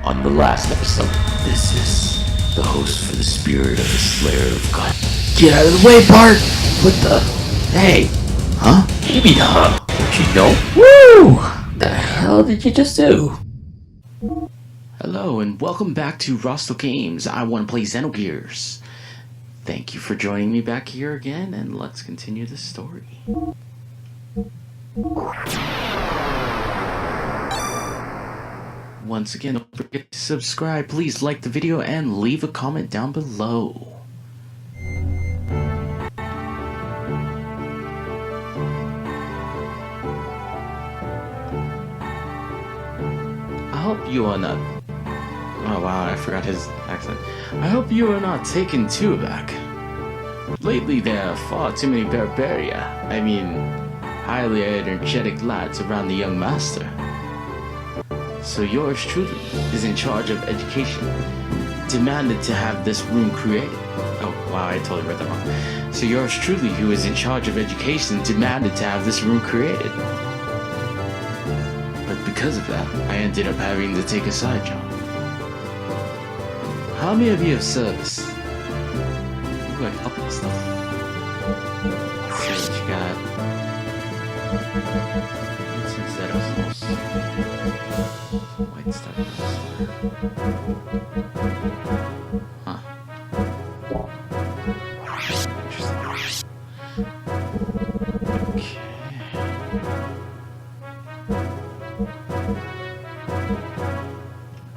On the last episode, this is the host for the spirit of the Slayer of God. Get out of the way, Bart! What the? Hey! Huh? Give me the huh? Don't you know? Woo! The hell did you just do? Hello and welcome back to RostoGames. I want to play Xenogears. Thank you for joining me back here again, and let's continue the story. Once again, don't forget to subscribe. Please like the video and leave a comment down below. I hope you are not... Oh wow, I forgot his accent. I hope you are not taken too aback. Lately there are far too many highly energetic lads around the young master. So yours truly is in charge of education. Demanded to have this room created. Oh wow, I totally read that wrong. So yours truly, who is in charge of education, demanded to have this room created. But because of that, I ended up having to take a side job. How many of you have service? Ooh, I got this stuff. Let's see what you got. What's instead of sauce? Some white stuff. Huh. Interesting. Okay.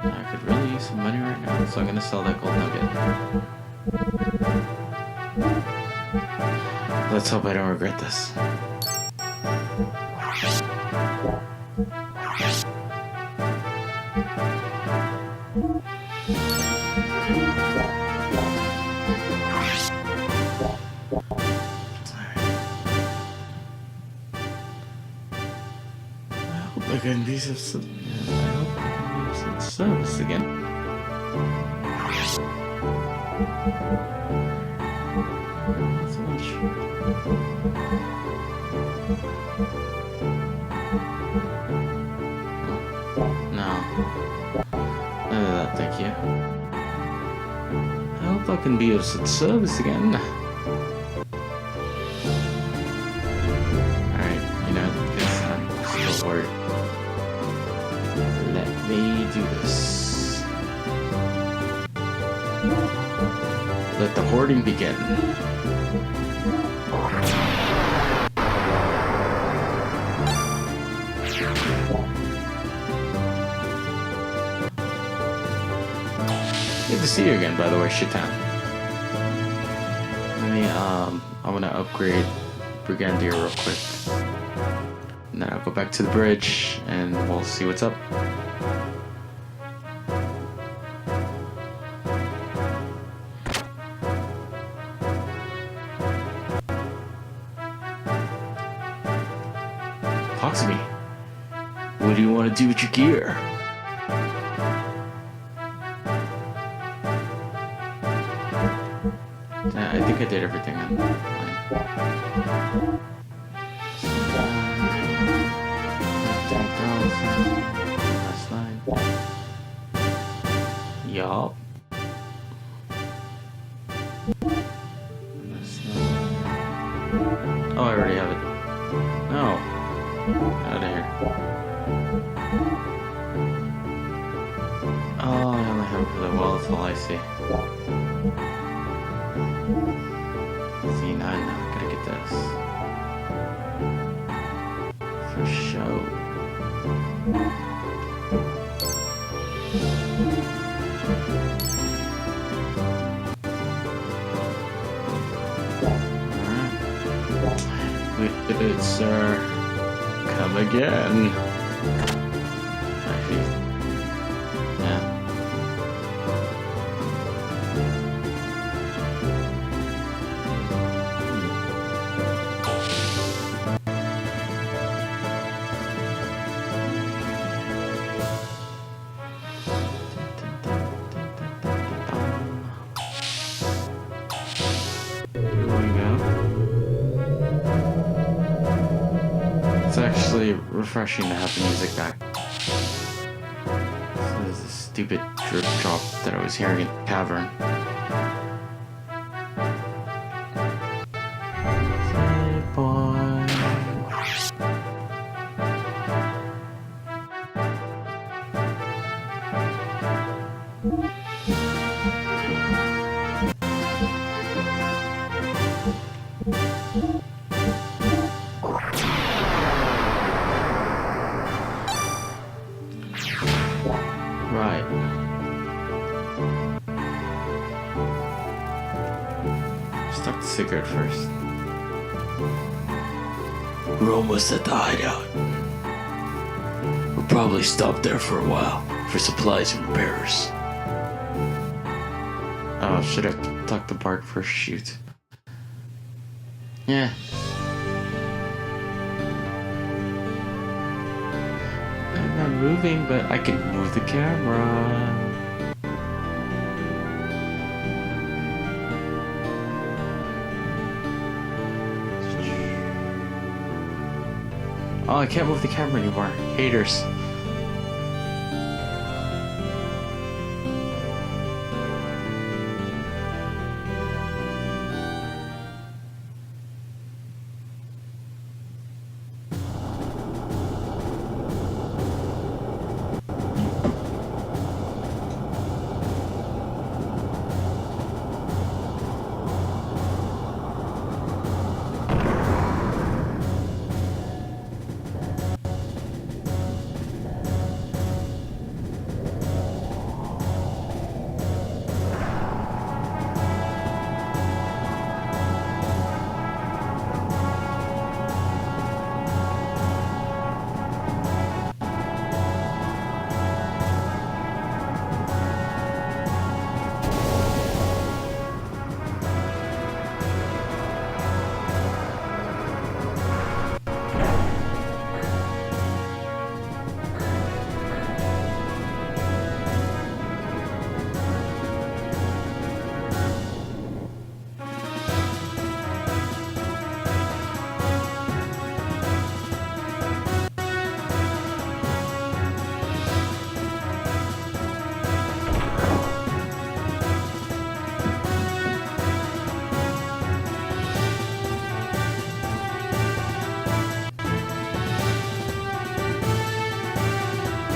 I could really use some money right now, so I'm gonna sell that gold nugget. Let's hope I don't regret this. I can be some service again. That's much. No. None of that, thank you. I hope I can be of some service again. Alright, you know, guess I'm still worried. Let me do this. Let the hoarding begin. Good to see you again, by the way, Shitan. Let me, I'm gonna upgrade Brigandier real quick. And then I'll go back to the bridge, and we'll see what's up. Talk to me. What do you want to do with your gear? I think I did everything on mine. Last line. Yup. Oh, I already have it. No. Out of here. Oh, I only have it for the well, that's all I see. See, now I gotta get this. For show. Alright. Good, sir. Come again. Actually, yeah. It's actually refreshing to have the music back. So this is stupid drip drop that I was hearing in the cavern. Right. Start the cigarette first. We're almost at the hideout. We'll probably stop there for a while for supplies and repairs. Oh, should have talked to Bart first. Shoot. Yeah. I'm not moving, but I can move the camera. Oh, I can't move the camera anymore. Haters.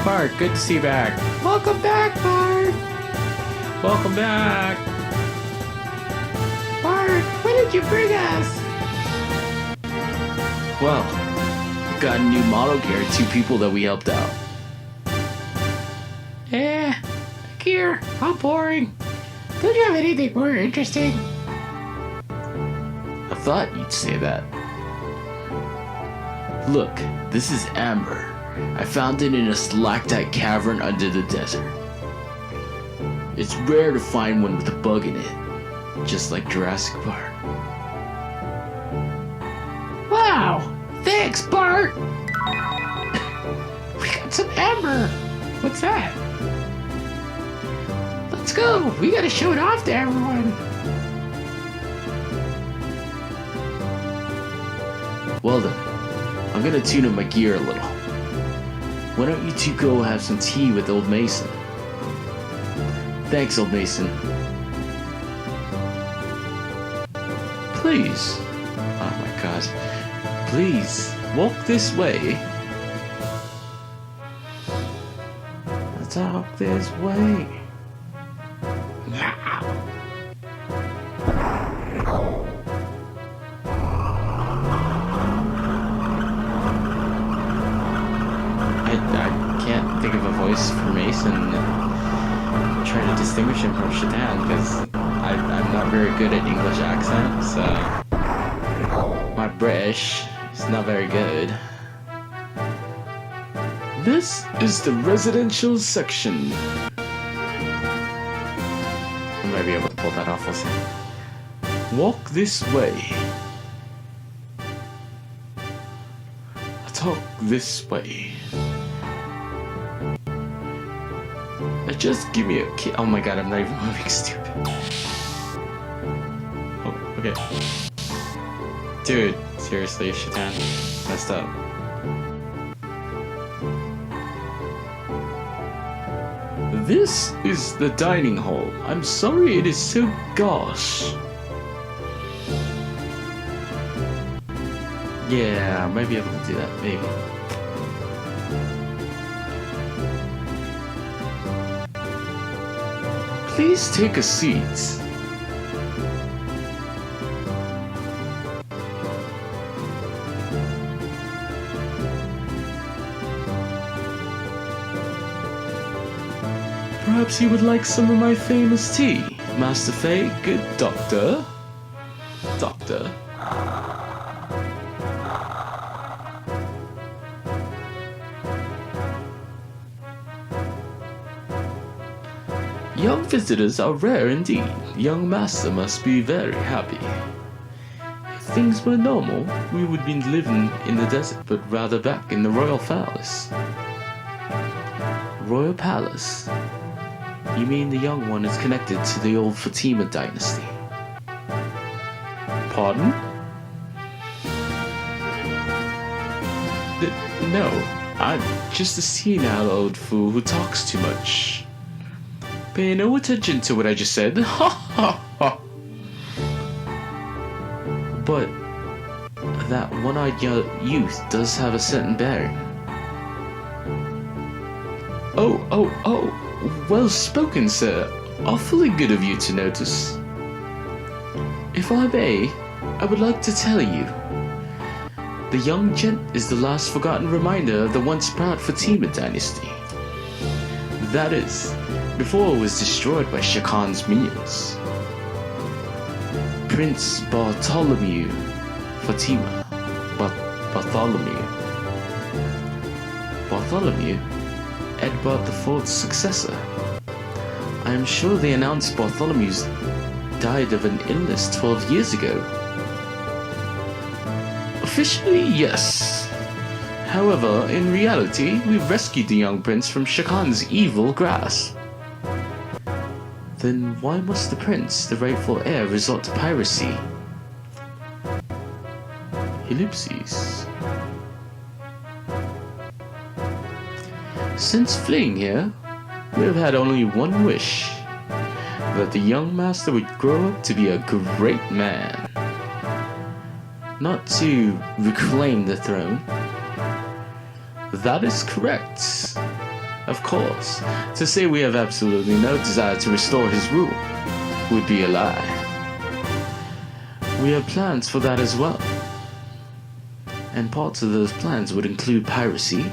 Bart, good to see you back. Welcome back, Bart. Welcome back. Bart, what did you bring us? Well, we got a new model gear, 2 people that we helped out. Gear, how boring. Don't you have anything more interesting? I thought you'd say that. Look, this is amber. I found it in a stalactite cavern under the desert. It's rare to find one with a bug in it, just like Jurassic Park. Wow! Thanks, Bart! We got some amber! What's that? Let's go! We gotta show it off to everyone! Well then, I'm gonna tune up my gear a little. Why don't you 2 go have some tea with Old Mason? Thanks, Old Mason. Please. Oh my god. Please, walk this way. Let's walk this way. For Mason, trying to distinguish him from Shaitan, because I'm not very good at English accent, so my British is not very good. This is the residential section. I might be able to pull that off, we'll see. Walk this way. Talk this way. Just give me a key. Oh my god, I'm not even moving, stupid. Oh, okay. Dude, seriously, Shaitan messed up. This is the dining hall. I'm sorry it is so gauche. Yeah, I might be able to do that, maybe. Please take a seat. Perhaps you would like some of my famous tea, Master Fei, good doctor. Doctor. Young visitors are rare indeed. Young Master must be very happy. If things were normal, we would be living in the desert, but rather back in the Royal Palace. Royal Palace? You mean the young one is connected to the old Fatima dynasty? Pardon? No, I'm just a senile old fool who talks too much. Pay no attention to what I just said. Ha ha ha. But that one-eyed youth does have a certain bearing. Oh. Well spoken, sir. Awfully good of you to notice. If I may, I would like to tell you. The young gent is the last forgotten reminder of the once proud Fatima dynasty. That is, before it was destroyed by Shah Khan's minions. Prince Bartholomew Fatima. Bartholomew? Edward IV's successor. I am sure they announced Bartholomew's died of an illness 12 years ago. Officially, yes. However, in reality, we rescued the young prince from Shah Khan's evil grasp. Then why must the prince, the rightful heir, resort to piracy? Ellipses. Since fleeing here, we have had only one wish, that the young master would grow up to be a great man. Not to reclaim the throne. That is correct. Of course, to say we have absolutely no desire to restore his rule would be a lie. We have plans for that as well. And parts of those plans would include piracy.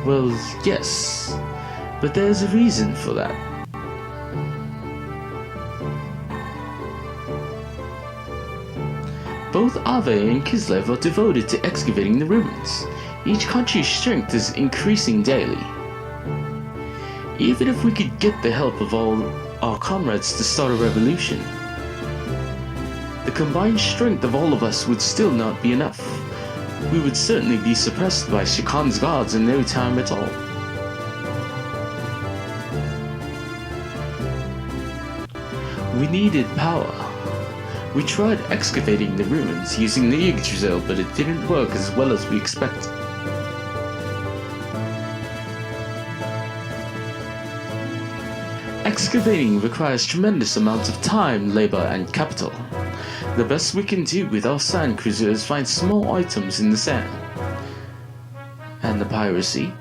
Well, yes, but there's a reason for that. Both Ave and Kislev are devoted to excavating the ruins. Each country's strength is increasing daily. Even if we could get the help of all our comrades to start a revolution, the combined strength of all of us would still not be enough. We would certainly be suppressed by Shah Khan's guards in no time at all. We needed power. We tried excavating the ruins using the Yggdrasil, but it didn't work as well as we expected. Excavating requires tremendous amounts of time, labor, and capital. The best we can do with our sand cruiser is find small items in the sand. And the piracy?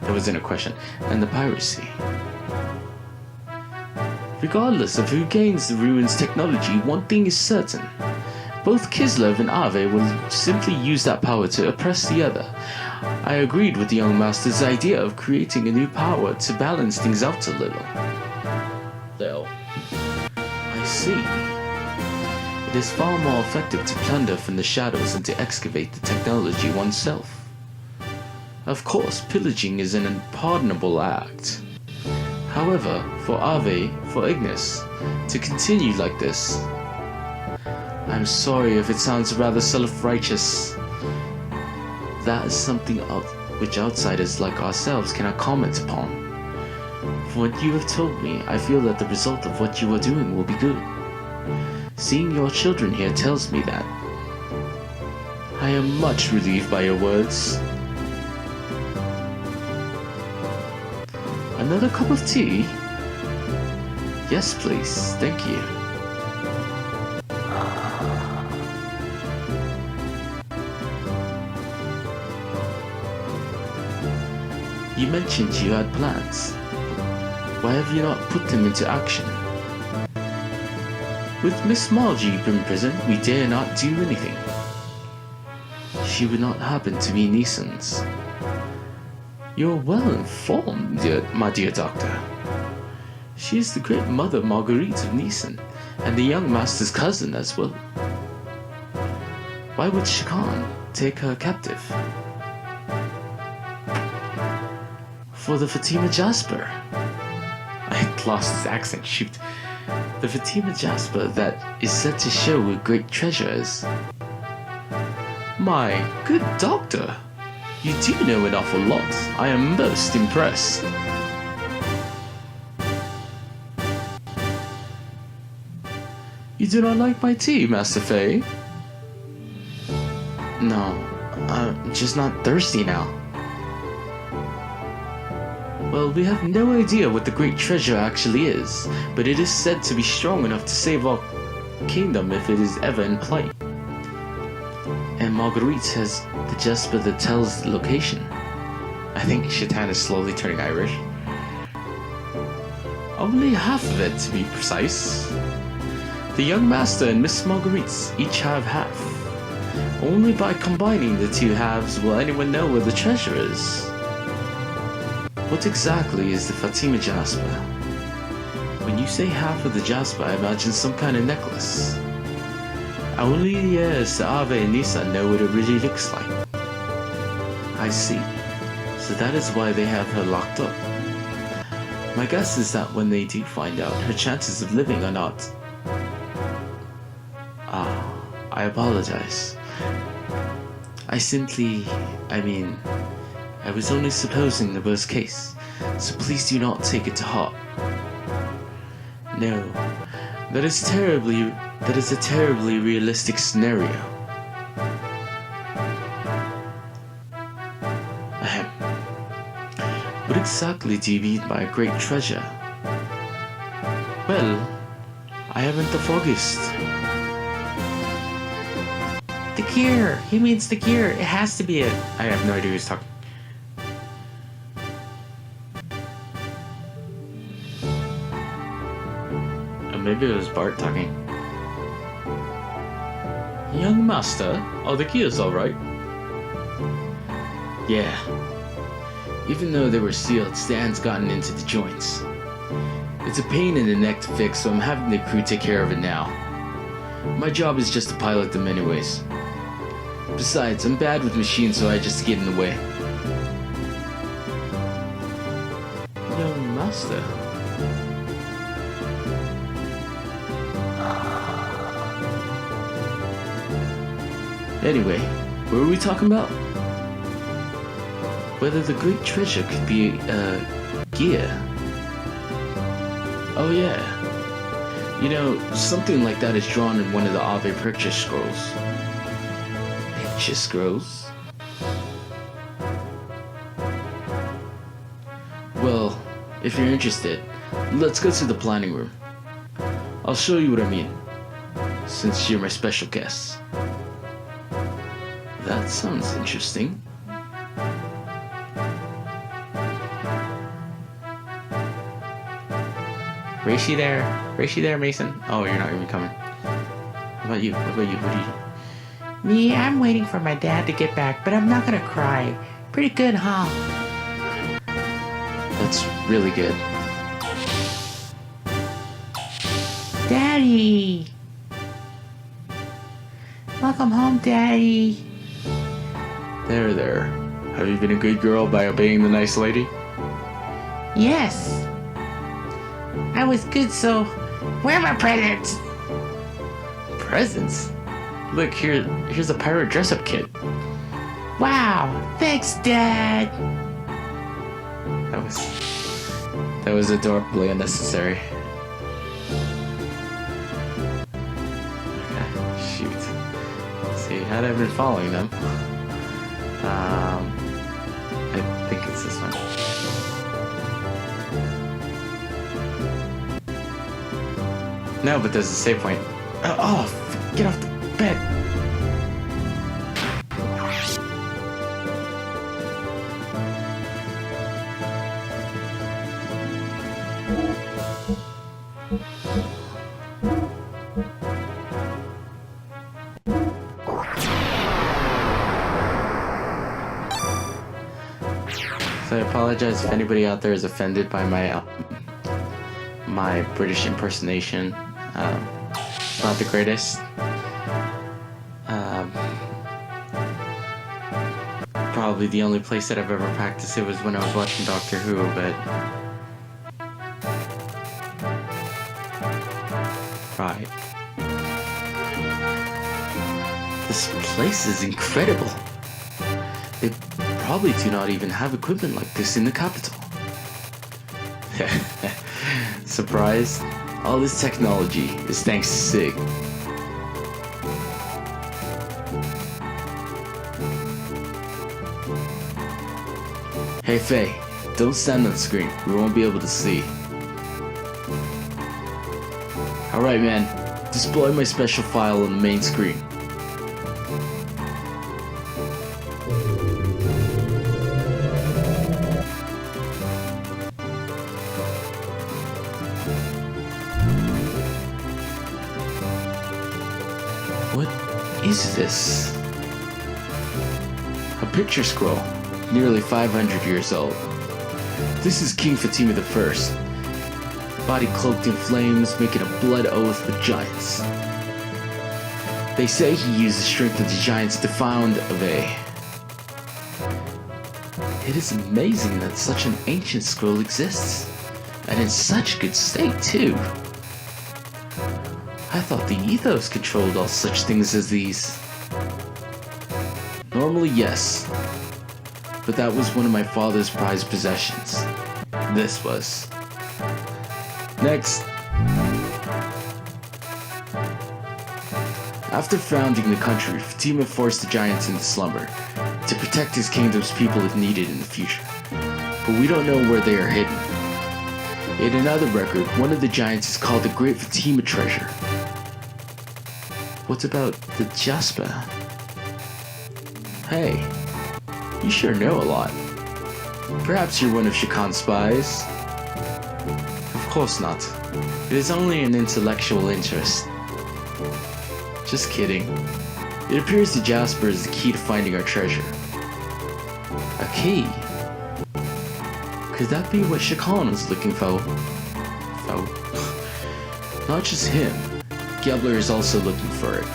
That wasn't a question. And the piracy. Regardless of who gains the ruins technology, one thing is certain. Both Kislev and Ave will simply use that power to oppress the other. I agreed with the young master's idea of creating a new power to balance things out a little. I see. It is far more effective to plunder from the shadows than to excavate the technology oneself. Of course, pillaging is an unpardonable act. However, for Ave, for Ignis, to continue like this, I'm sorry if it sounds rather self-righteous. That is something which outsiders like ourselves cannot comment upon. From what you have told me, I feel that the result of what you are doing will be good. Seeing your children here tells me that. I am much relieved by your words. Another cup of tea? Yes, please. Thank you. You mentioned you had plans. Why have you not put them into action? With Miss Margie in prison, we dare not do anything. She would not happen to be Neeson's. You're well informed, my dear doctor. She is the great mother Marguerite of Neeson, and the young master's cousin as well. Why would Shakan take her captive? For the Fatima Jasper. I lost his accent, shoot. The Fatima Jasper that is said to show where great treasure is. My good doctor, you do know an awful lot. I am most impressed. You do not like my tea, Master Faye? No, I'm just not thirsty now. Well, we have no idea what the great treasure actually is, but it is said to be strong enough to save our kingdom if it is ever in play. And Marguerite has the Jasper that tells the location. I think Shatan is slowly turning Irish. Only half of it, to be precise. The young master and Miss Marguerite each have half. Only by combining the two halves will anyone know where the treasure is. What exactly is the Fatima Jasper? When you say half of the Jasper, I imagine some kind of necklace. Only the heirs to Ave and Nisa know what it really looks like. I see. So that is why they have her locked up. My guess is that when they do find out, her chances of living are not... I apologize. I was only supposing the worst case, so please do not take it to heart. No, that is a terribly realistic scenario. Ahem. What exactly do you mean by a great treasure? Well, I haven't the foggiest. The gear! He means the gear! It has to be it! I have no idea who he's talking. Maybe it was Bart talking. Young master, are the gears alright? Yeah. Even though they were sealed, Stan's gotten into the joints. It's a pain in the neck to fix, so I'm having the crew take care of it now. My job is just to pilot them anyways. Besides, I'm bad with machines, so I just get in the way. Young master. Anyway, what were we talking about? Whether the great treasure could be gear. Oh yeah. You know, something like that is drawn in one of the Ave picture scrolls. Picture scrolls? Well, if you're interested, let's go to the planning room. I'll show you what I mean, since you're my special guest. That sounds interesting. Racy there, Mason. Oh, you're not even coming. How about you? What do you? Me, I'm waiting for my dad to get back, but I'm not gonna cry. Pretty good, huh? That's really good. Daddy! Welcome home, Daddy. There. Have you been a good girl by obeying the nice lady? Yes. I was good, so where are my presents? Presents? Look, here's a pirate dress-up kit. Wow, thanks, Dad. That was adorably unnecessary. Okay, shoot. Let's see, Had I been following them? I think it's this one. No, but there's a save point. Oh, get off the bed! So I apologize if anybody out there is offended by my British impersonation. Not the greatest. Probably the only place that I've ever practiced it was when I was watching Doctor Who, but... Right. This place is incredible. They probably do not even have equipment like this in the capital. Surprised? All this technology is thanks to Sig. Hey Faye, don't stand on the screen. We won't be able to see. Alright man, display my special file on the main screen. What is this? A picture scroll, nearly 500 years old. This is King Fatima I, body cloaked in flames, making a blood oath with giants. They say he used the strength of the giants to found Ave. It is amazing that such an ancient scroll exists, and in such good state too. I thought the ethos controlled all such things as these. Normally, yes. But that was one of my father's prized possessions. This was. Next. After founding the country, Fatima forced the giants into slumber to protect his kingdom's people if needed in the future. But we don't know where they are hidden. In another record, one of the giants is called the Great Fatima Treasure. What about the Jasper? Hey, you sure know a lot. Perhaps you're one of Shakan's spies? Of course not. It is only an intellectual interest. Just kidding. It appears the Jasper is the key to finding our treasure. A key? Could that be what Shakan was looking for? Not just him. Gebler is also looking for it.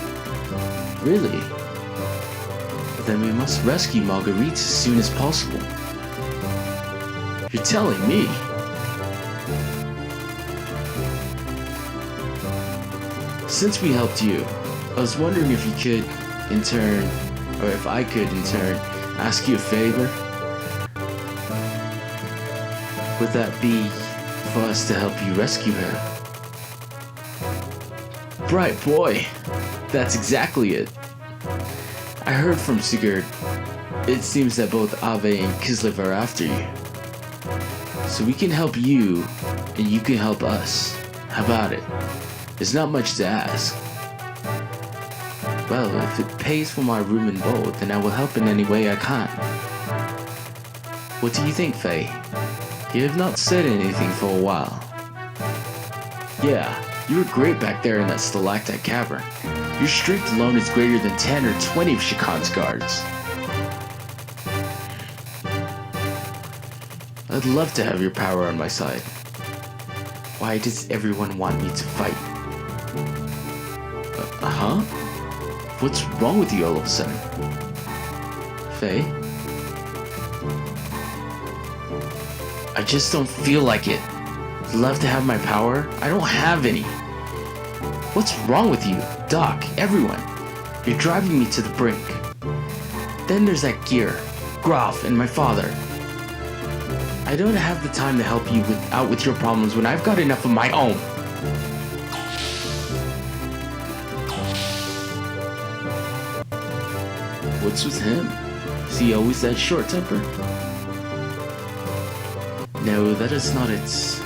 Really? Then we must rescue Marguerite as soon as possible. You're telling me? Since we helped you, I was wondering if you could, in turn, or if I could, in turn, ask you a favor? Would that be for us to help you rescue her? Bright boy, that's exactly it. I heard from Sigurd. It seems that both Ave and Kislev are after you. So we can help you, and you can help us. How about it? There's not much to ask. Well, if it pays for my room and board, then I will help in any way I can. What do you think, Faye? You have not said anything for a while. Yeah, you were great back there in that stalactite cavern. Your strength alone is greater than 10 or 20 of Shakan's guards. I'd love to have your power on my side. Why does everyone want me to fight? Huh? What's wrong with you all of a sudden? Faye? I just don't feel like it. I'd love to have my power. I don't have any. What's wrong with you? Doc, everyone. You're driving me to the brink. Then there's that gear, Graf, and my father. I don't have the time to help you out with your problems when I've got enough of my own. What's with him? Is he always that short temper? No, that is not it.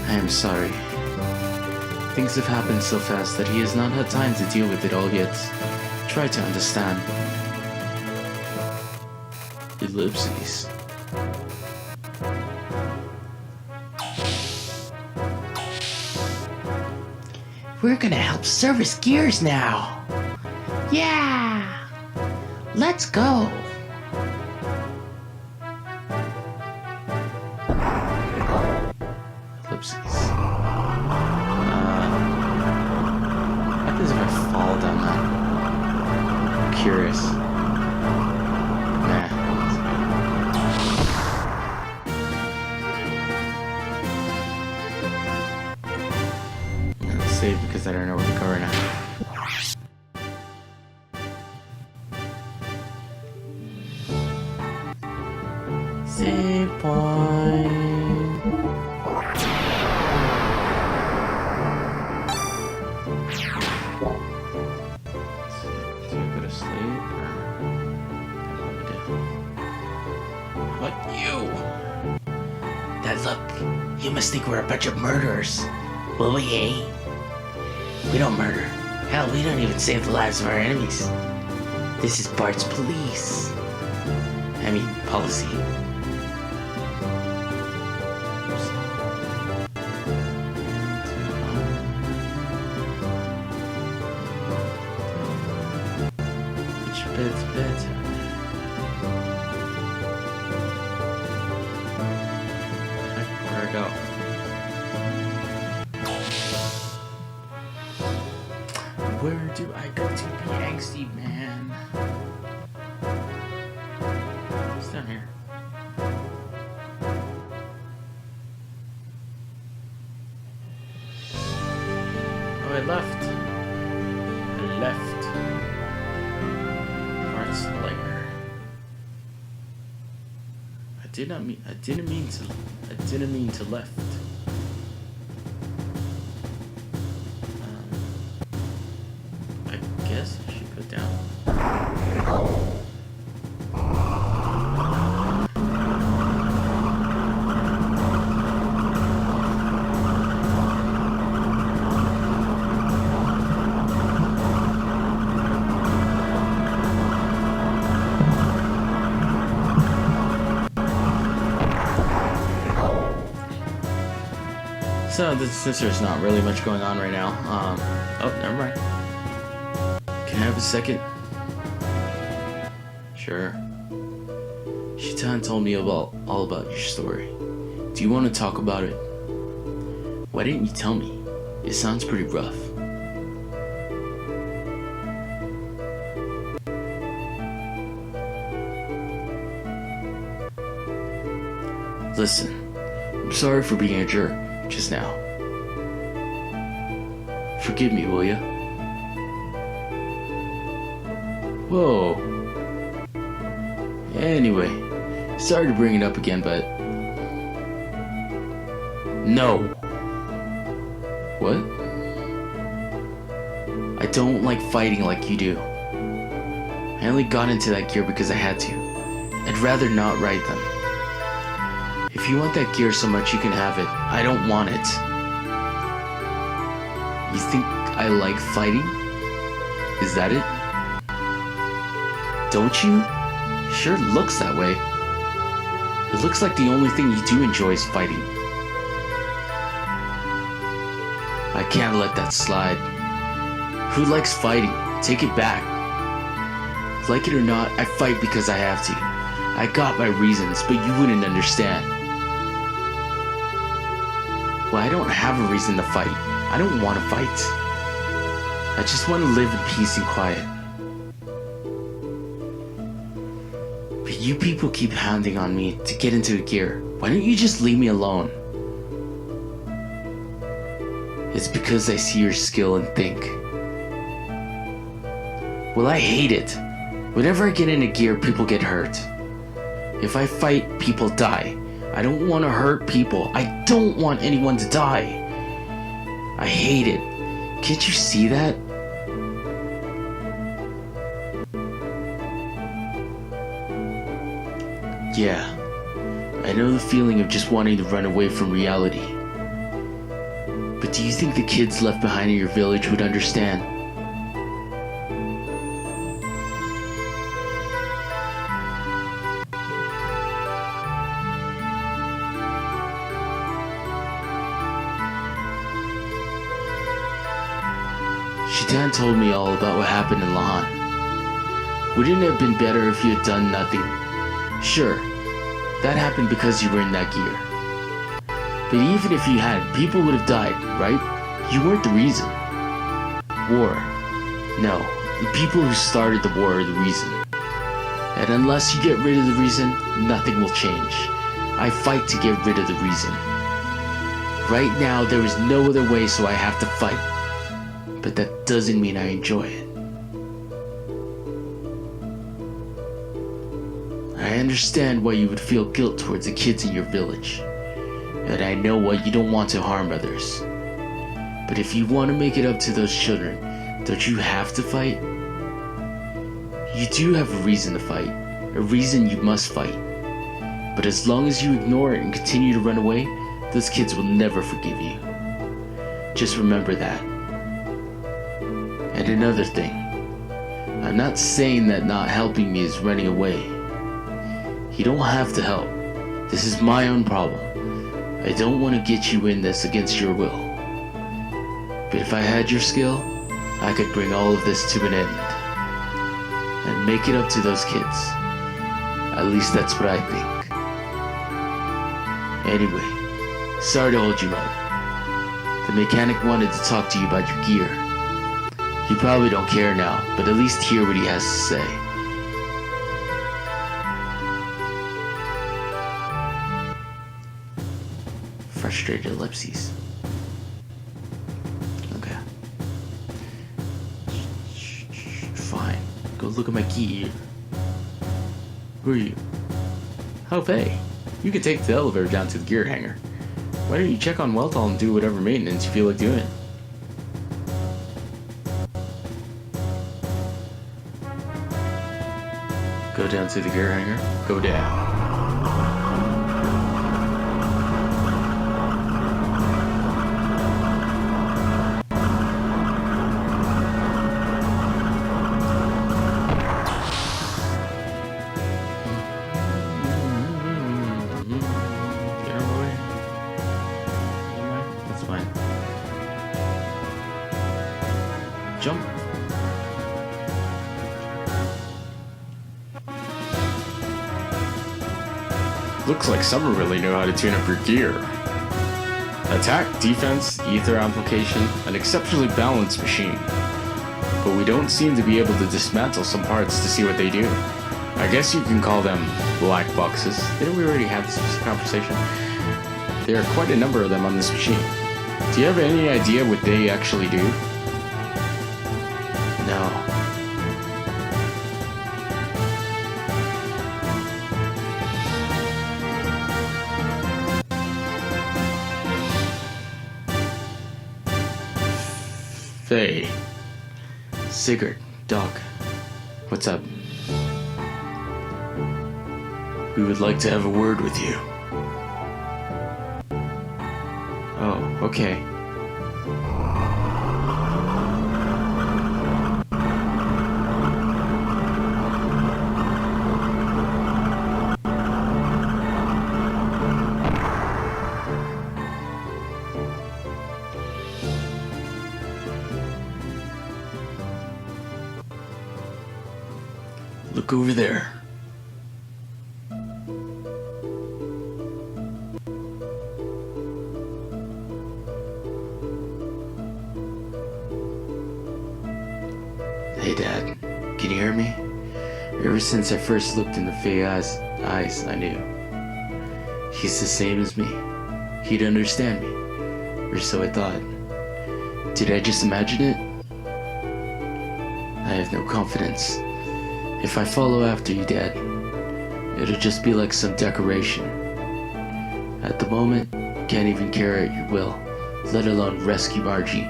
I am sorry. Things have happened so fast that he has not had time to deal with it all yet. Try to understand. Ellipses. We're gonna help service gears now. Yeah! Let's go! Ellipses. What happens if I fall down that? I'm curious. Nah. I'm gonna save because I don't know where to go right now. Save point. Do I go to sleep or what do I do? How about you? That look, you must think we're a bunch of murderers. Well, we ain't. We don't murder. Hell, we don't even save the lives of our enemies. This is Bart's police. I mean, policy. Which bed's better? Where I go? Where do I go to be angsty, man? It's down here. Oh, I left. I left. Bart's Lair. I didn't mean to left. I guess I should go down. So since there's not really much going on right now, oh, never mind. Can I have a second? Sure. Shitan told me all about your story. Do you want to talk about it? Why didn't you tell me? It sounds pretty rough. Listen, I'm sorry for being a jerk just now. Forgive me, will ya? Whoa. Anyway, sorry to bring it up again, but... No. What? I don't like fighting like you do. I only got into that gear because I had to. I'd rather not ride them. If you want that gear so much, you can have it. I don't want it. You think I like fighting? Is that it? Don't you? Sure looks that way. It looks like the only thing you do enjoy is fighting. I can't let that slide. Who likes fighting? Take it back. Like it or not, I fight because I have to. I got my reasons, but you wouldn't understand. Well, I don't have a reason to fight. I don't want to fight. I just want to live in peace and quiet. But you people keep hounding on me to get into the gear. Why don't you just leave me alone? It's because I see your skill and think. Well, I hate it. Whenever I get into gear, people get hurt. If I fight, people die. I don't want to hurt people. I don't want anyone to die. I hate it. Can't you see that? Yeah, I know the feeling of just wanting to run away from reality. But do you think the kids left behind in your village would understand? Shitan told me all about what happened in Lahan. Wouldn't it have been better if you had done nothing? Sure, that happened because you were in that gear. But even if you had, people would have died, right? You weren't the reason. War. No, the people who started the war are the reason. And unless you get rid of the reason, nothing will change. I fight to get rid of the reason. Right now, there is no other way, so I have to fight. But that doesn't mean I enjoy it. I understand why you would feel guilt towards the kids in your village. And I know why you don't want to harm others. But if you want to make it up to those children, don't you have to fight? You do have a reason to fight. A reason you must fight. But as long as you ignore it and continue to run away, those kids will never forgive you. Just remember that. And another thing. I'm not saying that not helping me is running away. You don't have to help. This is my own problem. I don't want to get you in this against your will. But if I had your skill, I could bring all of this to an end. And make it up to those kids. At least that's what I think. Anyway, sorry to hold you up. The mechanic wanted to talk to you about your gear. You probably don't care now, but at least hear what he has to say. Frustrated ellipses. Okay. Fine. Go look at my gear. Who are you? Oh, Faye. You can take the elevator down to the gear hangar. Why don't you check on Weltall and do whatever maintenance you feel like doing? Go down to the gear hangar. Go down. Jump. Looks like Summer really knew how to tune up your gear. Attack, defense, ether amplification, an exceptionally balanced machine. But we don't seem to be able to dismantle some parts to see what they do. I guess you can call them black boxes. Didn't we already have this conversation? There are quite a number of them on this machine. Do you have any idea what they actually do? No. Faye. Sigurd. Doc. What's up? We would like to have a word with you. Oh, okay. Look over there. Hey Dad, can you hear me? Ever since I first looked into Faye's eyes, I knew. He's the same as me. He'd understand me. Or so I thought. Did I just imagine it? I have no confidence. If I follow after you, Dad, it'll just be like some decoration. At the moment, can't even carry at your will, let alone rescue Margie.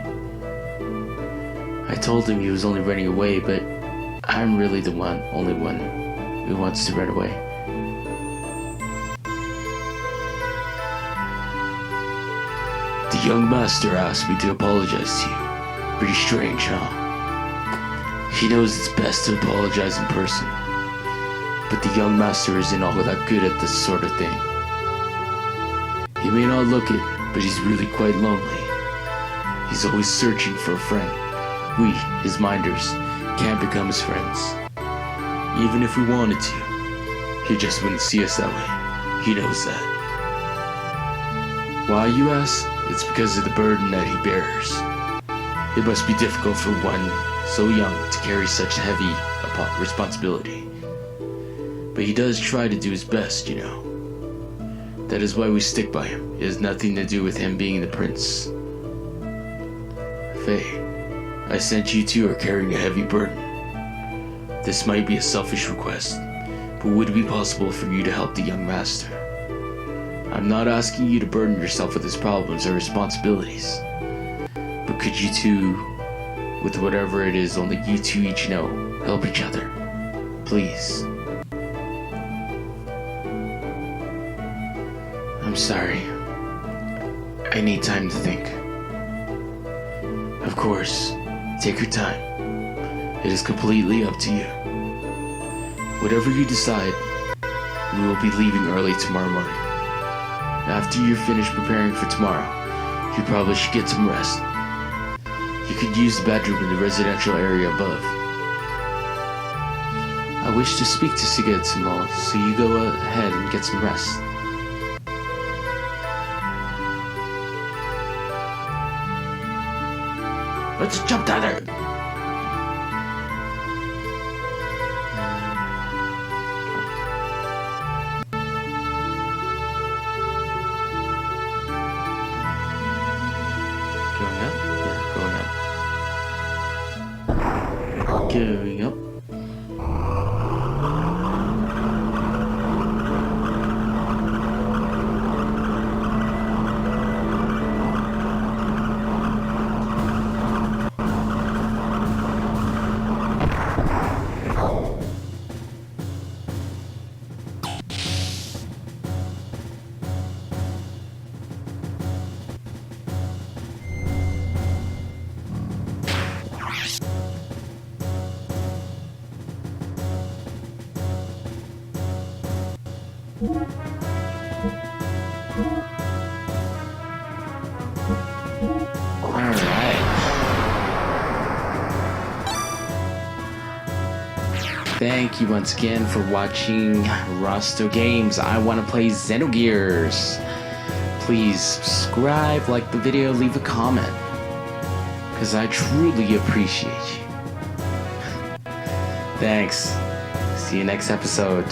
I told him he was only running away, but I'm really the only one who wants to run away. young master asked me to apologize to you. Pretty strange, huh? He knows it's best to apologize in person. But the young master isn't all that good at this sort of thing. He may not look it, but he's really quite lonely. He's always searching for a friend. We, his minders, can't become his friends. Even if we wanted to, he just wouldn't see us that way. He knows that. Why, you ask? It's because of the burden that he bears. It must be difficult for one so young to carry such heavy responsibility. But he does try to do his best, you know. That is why we stick by him. It has nothing to do with him being the prince. Faye, I sense you two are carrying a heavy burden. This might be a selfish request, but would it be possible for you to help the young master? I'm not asking you to burden yourself with his problems or responsibilities. But could you two, with whatever it is only you two each know, help each other? Please. I'm sorry. I need time to think. Of course, take your time. It is completely up to you. Whatever you decide, we will be leaving early tomorrow morning. After you're finished preparing for tomorrow, you probably should get some rest. You could use the bedroom in the residential area above. I wish to speak to Sugetsumo, so you go ahead and get some rest. Let's jump down there. Going up? Yeah, going up. Going up. Thank you once again for watching RostoGames. I want to play Xenogears. Please subscribe, like the video, leave a comment, because I truly appreciate you. Thanks. See you next episode.